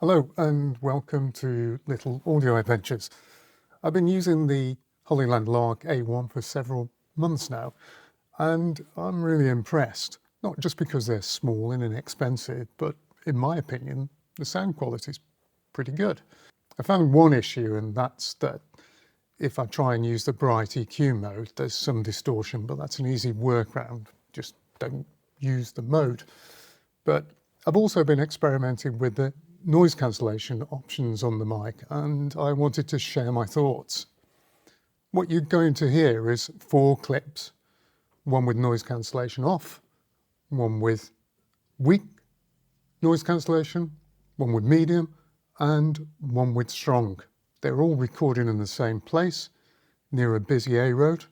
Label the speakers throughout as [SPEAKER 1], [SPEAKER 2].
[SPEAKER 1] Hello and welcome to Little Audio Adventures. I've been using the Holland Lark A1 for several months now, and I'm really impressed. Not just because they're small and inexpensive, but in my opinion, the sound quality is pretty good. I found one issue, and that's that if I try and use the bright EQ mode, there's some distortion, but that's an easy workaround. Just don't use the mode. But I've also been experimenting with the noise cancellation options on the mic, and I wanted to share my thoughts. What you're going to hear is 4 clips, one with noise cancellation off, one with weak noise cancellation, one with medium, and one with strong. They're all recorded in the same place, near a busy A road.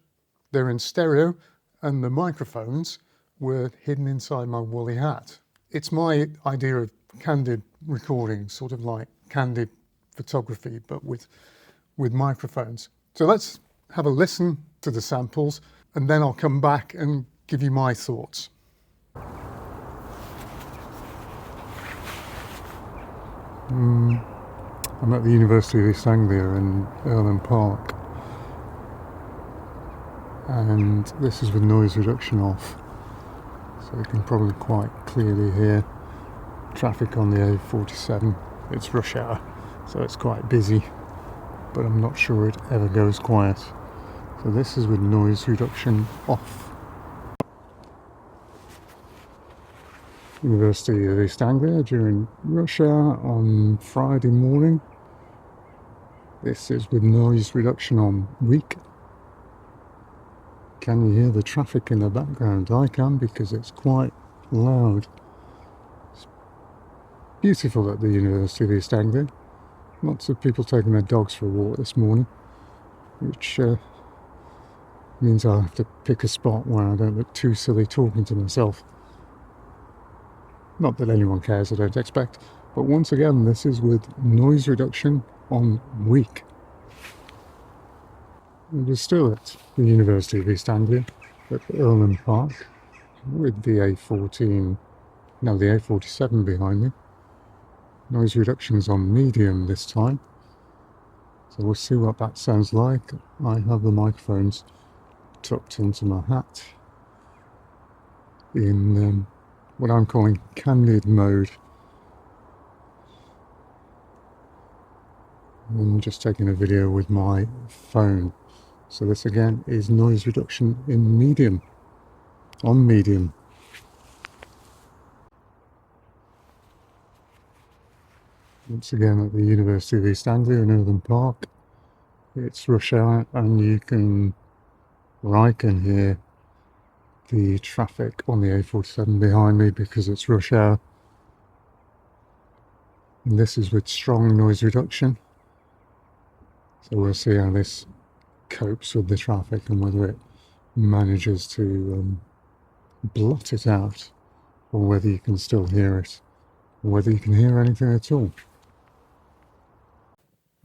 [SPEAKER 1] They're in stereo, and the microphones were hidden inside my woolly hat. It's my idea of candid recording, sort of like candid photography, but with microphones. So let's have a listen to the samples, and then I'll come back and give you my thoughts. I'm at the University of East Anglia in Holland Park, and this is with noise reduction off, so you can probably quite clearly hear traffic on the A47. It's rush hour, so it's quite busy, but I'm not sure it ever goes quiet. So this is with noise reduction off. University of East Anglia during rush hour on Friday morning. This is with noise reduction on weak. Can you hear the traffic in the background? I can, because it's quite loud. It's beautiful at the University of East Anglia. Lots of people taking their dogs for a walk this morning, which means I'll have to pick a spot where I don't look too silly talking to myself. Not that anyone cares, I don't expect. But once again, this is with noise reduction on weak. And we're still at the University of East Anglia at Holland Park with the A47 behind me. Noise reduction's on medium this time. So we'll see what that sounds like. I have the microphones tucked into my hat in what I'm calling candid mode. I'm just taking a video with my phone. So this again is noise reduction in medium, on medium. Once again at the University of East Anglia in Holland Park. It's rush hour, and I can hear the traffic on the A47 behind me because it's rush hour. And this is with strong noise reduction. So we'll see how this copes with the traffic and whether it manages to blot it out, or whether you can still hear it, or whether you can hear anything at all.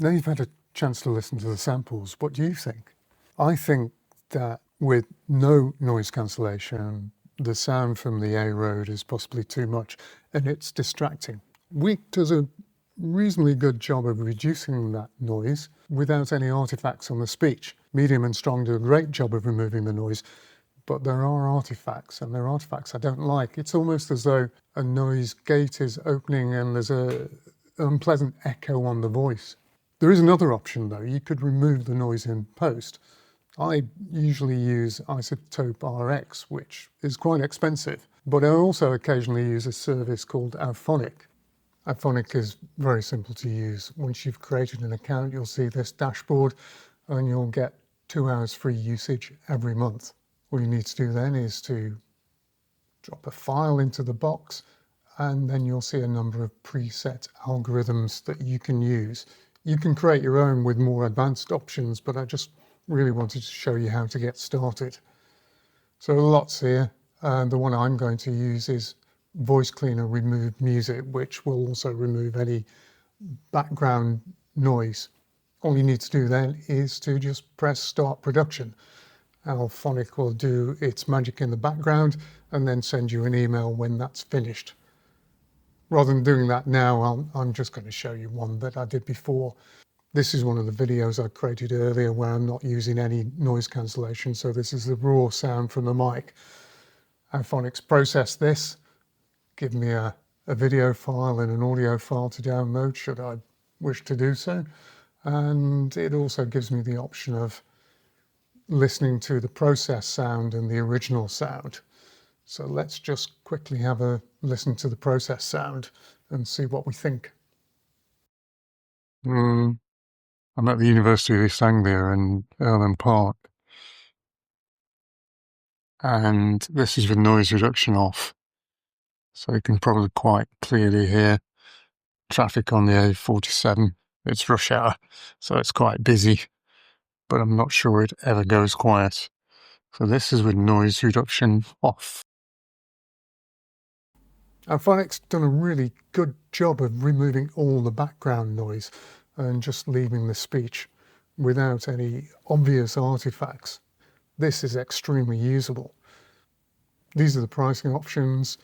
[SPEAKER 1] Now you've had a chance to listen to the samples, what do you think? I think that with no noise cancellation, the sound from the A road is possibly too much, and it's distracting. Weak does a reasonably good job of reducing that noise without any artifacts on the speech. Medium and strong do a great job of removing the noise, but there are artifacts, and there are artifacts I don't like. It's almost as though a noise gate is opening and there's an unpleasant echo on the voice. There is another option though. You could remove the noise in post. I usually use Isotope RX, which is quite expensive, but I also occasionally use a service called Auphonic. Auphonic is very simple to use. Once you've created an account, you'll see this dashboard and you'll get 2 hours free usage every month. All you need to do then is to drop a file into the box, and then you'll see a number of preset algorithms that you can use. You can create your own with more advanced options, but I just really wanted to show you how to get started. So lots here. The one I'm going to use is Voice Cleaner Remove Music, which will also remove any background noise. All you need to do then is to just press Start Production. Auphonic will do its magic in the background and then send you an email when that's finished. Rather than doing that now, I'm just going to show you one that I did before. This is one of the videos I created earlier where I'm not using any noise cancellation. So this is the raw sound from the mic. Auphonics processed this, give me a video file and an audio file to download should I wish to do so. And it also gives me the option of listening to the processed sound and the original sound. So let's just quickly have a listen to the processed sound and see what we think. I'm at the University of East Anglia in Holland Park. And this is with noise reduction off. So you can probably quite clearly hear traffic on the A47. It's rush hour, so it's quite busy, but I'm not sure it ever goes quiet. So this is with noise reduction off. Auphonic's done a really good job of removing all the background noise and just leaving the speech without any obvious artifacts. This is extremely usable. These are the pricing options.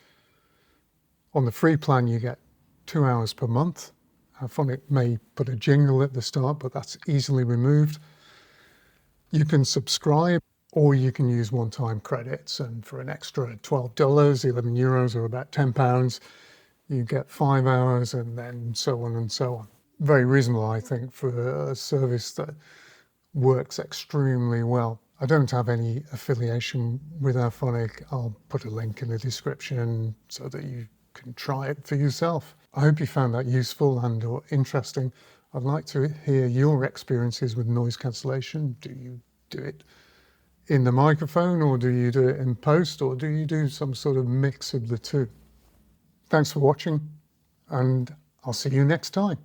[SPEAKER 1] On the free plan, you get 2 hours per month. Auphonic may put a jingle at the start, but that's easily removed. You can subscribe, or you can use one-time credits, and for an extra $12, 11 euros, or about £10, you get 5 hours, and then so on and so on. Very reasonable, I think, for a service that works extremely well. I don't have any affiliation with Auphonic. I'll put a link in the description so that you can try it for yourself. I hope you found that useful and or interesting. I'd like to hear your experiences with noise cancellation. Do you do it in the microphone, or do you do it in post, or do you do some sort of mix of the two? Thanks for watching, and I'll see you next time.